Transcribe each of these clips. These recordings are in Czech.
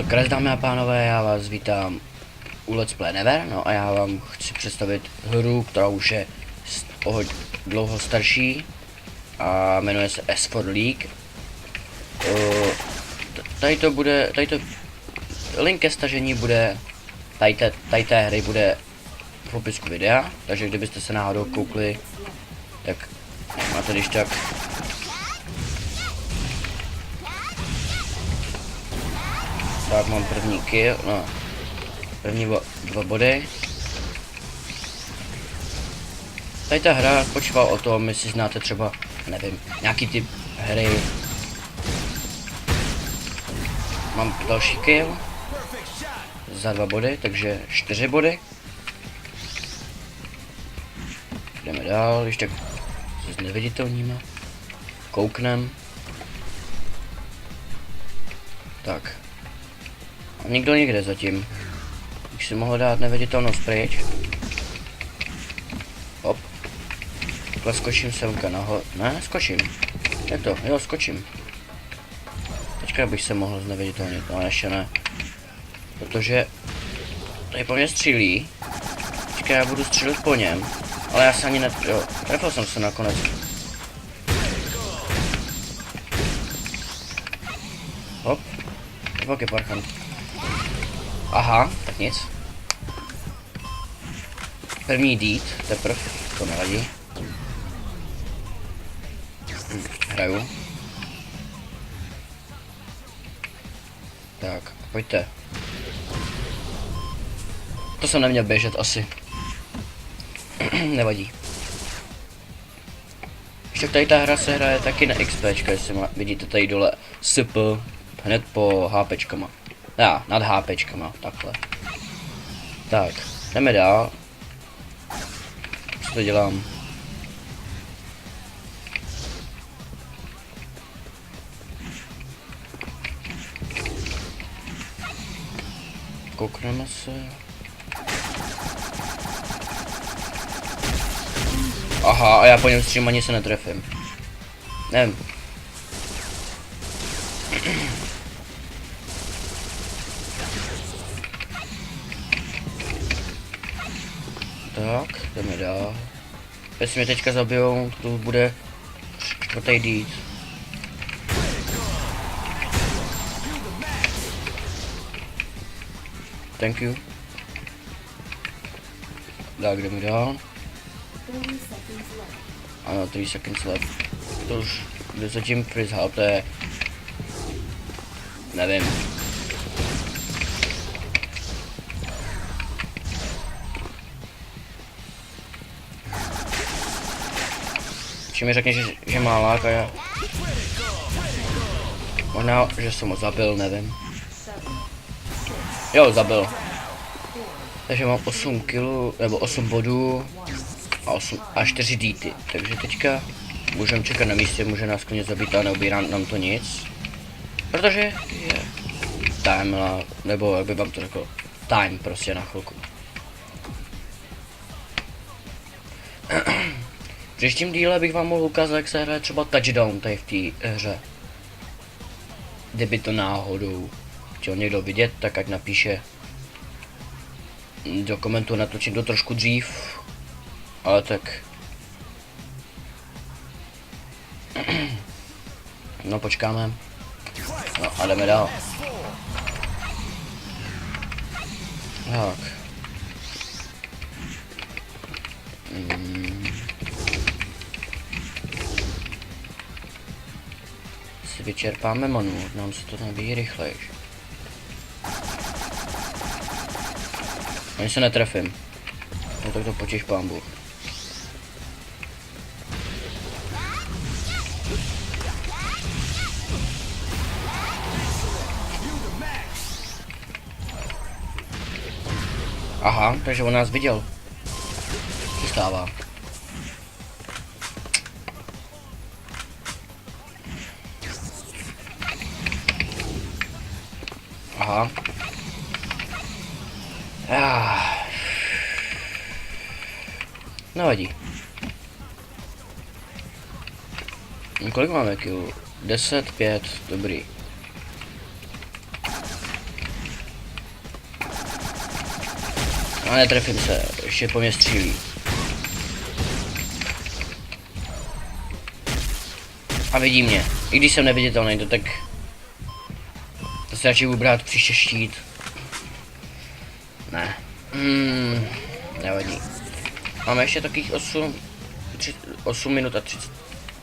Krás, dámy a pánové, já vás vítám u Let's Play Never, no a já vám chci představit hru, která už je dlouho starší a jmenuje se S4 League. Link ke stažení bude, tady té hry bude v popisku videa, takže kdybyste se náhodou koukli, tak máte když tak. Tak mám první kill, no, první dva body. Tady ta hra spočívá o tom, jestli znáte třeba, nevím, nějaký typ hry. Mám další kill za 2 body, takže 4 body. Jdeme dál, ještě s neviditelnými. Kouknem. Tak. A nikdo nikde zatím. Už si mohl dát neviditelnost pryč. Hop. Takhle skočím semka nahoru. Ne, skočím. Jak to? Jo, skočím. Teďka bych se mohl zneviditelnit, ale ještě ne. Protože tady po mně střílí. Teďka já budu střílet po něm. Ale já se ani ne... Jo, trefil jsem se nakonec. Hop. Pak je parchant. Aha, tak nic. První deed, teprve, to nevadí. Hraju. Tak, pojďte. To jsem neměl běžet asi. Nevadí. Ještě tady ta hra se hraje taky na XPčka, jestli vidíte tady dole SP, hned po HPčkama. Já, nad HPčkama, takhle. Tak, jdeme dál. Co to dělám? Koukneme se. Aha, a já po něm střím ani se netrefím. Nevím. Tak, jdeme dál. Jestli mě teďka zabijou, to bude čtvrtý deed. Thank you. Tak, jdeme dál. Ano, 3 seconds left. To už jde zatím freeze to je... Nevím. Či mi řekne, že má lák a já... Možná, že jsem ho zabil, nevím. Jo, zabil. Takže mám 8 kg, nebo 8 bodů a 4 díty. Takže teďka můžeme čekat na místě, může nás klidně zabít a neubírá nám to nic. Protože je time, nebo jak by vám to řekl, time prostě na chvilku. V příštím díle bych vám mohl ukázat, jak se hraje třeba touchdown tady v té hře. Kdyby to náhodou chtěl někdo vidět, tak ať napíše do komentu, natočím to trošku dřív, ale tak. No počkáme. No a jdeme dál. Tak. Si vyčerpáme manu, nám se to nabíjí rychlejš. Ani se netrefím. No tak to potěš pán Bůh. Aha, takže on nás viděl. Co stává? Aha. Nevadí. Kolik máme kill? 10, 5, dobrý. A netrefím se, ještě po mě střílí. A vidí mě. I když jsem neviditelný, to tak... To se radši budu brát příště štít. Ne. Nevadí. Máme ještě takových 8 minut a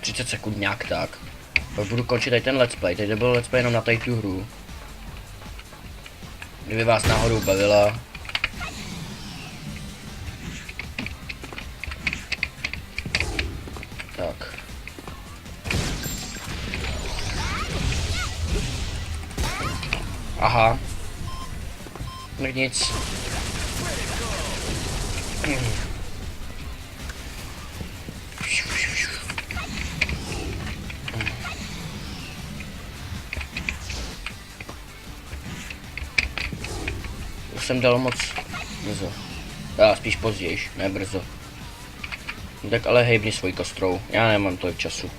30 sekund nějak tak. Pak budu končit tady ten let's play. Teď byl let's play jenom na tady tu hru. Kdyby vás náhodou bavila. Tak. Aha. Tak nic. Už jsem dal moc brzo. Spíš později, ne brzo. No tak ale hejbni svojí kostrou, já nemám tolik času.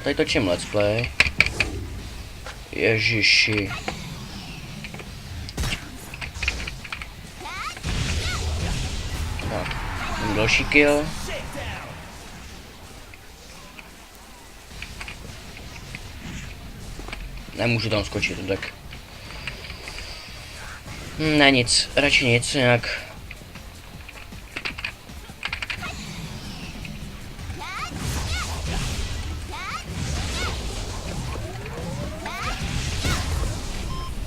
Tady točím let's play. Ježiši. Tak, mám další kill. Nemůžu tam skočit, tak. Ne nic, radši nic, nějak.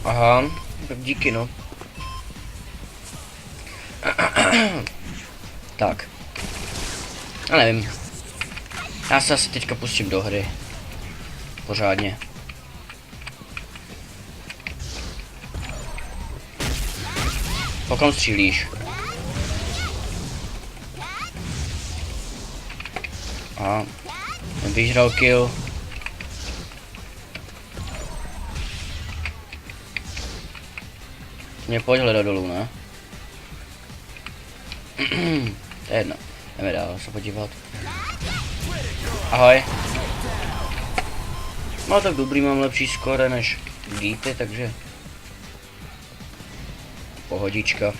Aha, tak díky no. Tak. A nevím. Já se asi teďka pustím do hry. Pořádně. Pokom střílíš. Aha. Vyžral kill. Mě pojď hledat dolů, ne? To je jedno. Jdeme dál se podívat. Ahoj. No tak dobrý, mám lepší skóre než Geety, takže... Pohodička.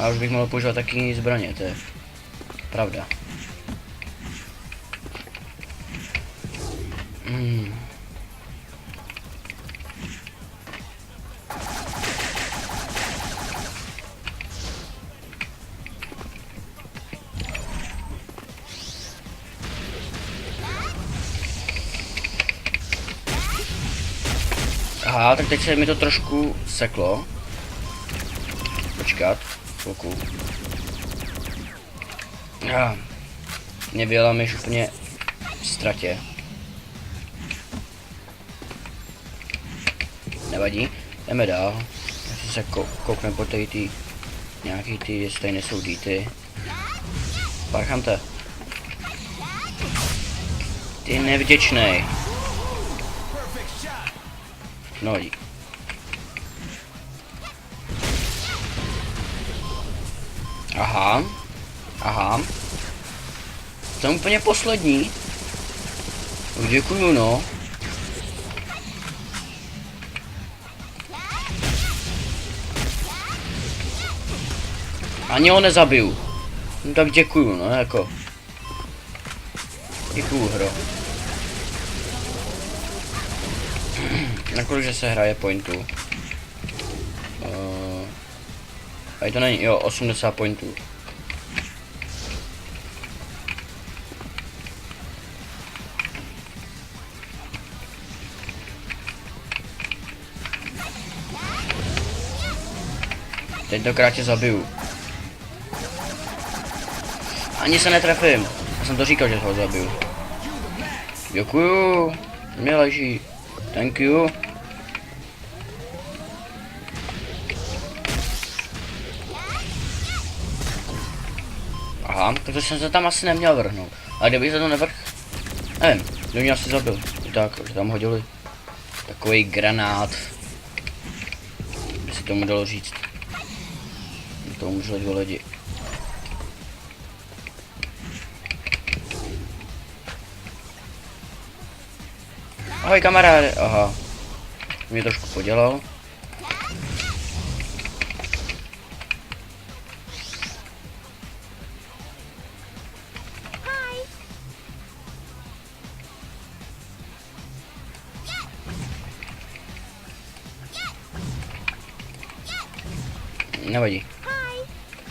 A už bych mohl používat taky zbraně, to je pravda. Aha, tak teď se mi to trošku seklo. Počkat, chvilku. Mě byla myš úplně v ztratě. Nevadí, jdeme dál. Jestli se koukneme po tady ty nějaký ty, jestli tady nejsou Geety. Parchante. Ty nevděčnej. No dík. Aha. Aha. Jsem úplně poslední. Děkuju, no. Ani ho nezabiju. No tak děkuju, no, jako. Děkuju, hro. Nakolik, že se hraje pointů. A to není, jo, 80 pointů. Tentokrát tě zabiju. Ani se netrefím. Já jsem to říkal, že ho zabiju. Děkuju. Mě leží. Thank you. Aha, takže jsem se tam asi neměl vrhnout. Ale kdybych se to nevrhl, nevím, kdo mě asi zabil. Tak, že tam hodili takový granát. By se tomu dalo říct. To umřeli 2 lidi. Ahoj kamaráde, aha. Mě trošku podělal. Nevadí.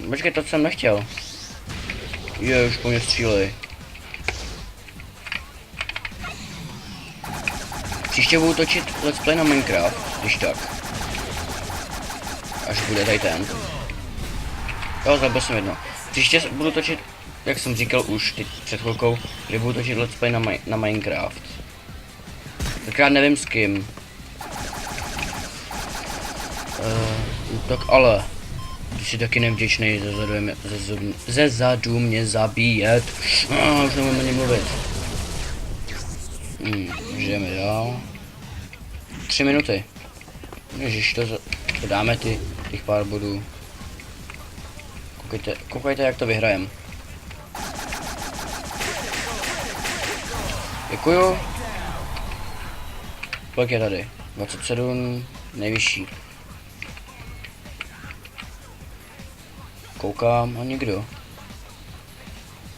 Počkej, to jsem nechtěl. Je, už po mě střílej. Příště budu točit let's play na Minecraft, když tak. Až bude tady ten. Jo, zabil jsem jedno. Příště budu točit, jak jsem říkal už teď před chvilkou, kdy budu točit let's play na Minecraft. Takrát nevím s kým. Tak ale, ty jsi taky nevděčnej ze zadu mě zabíjet. Už nemůžu ani mluvit. Už jdeme dál. 3 minuty. Ježiš, to dáme těch pár bodů. Koukejte, jak to vyhrajem. Děkuju. Kolik je tady? 27, nejvyšší. Koukám a nikdo.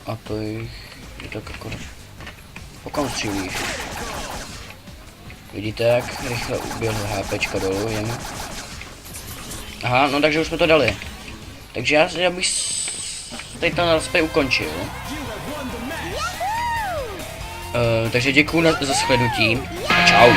A to je tak jako... Po kom střílíš? Vidíte, jak rychle uběhl HPčka dolů jemu? Aha, no takže už jsme to dali. Takže já bych tady ten let's play ukončil. Takže děkuju za shlédnutí a čau.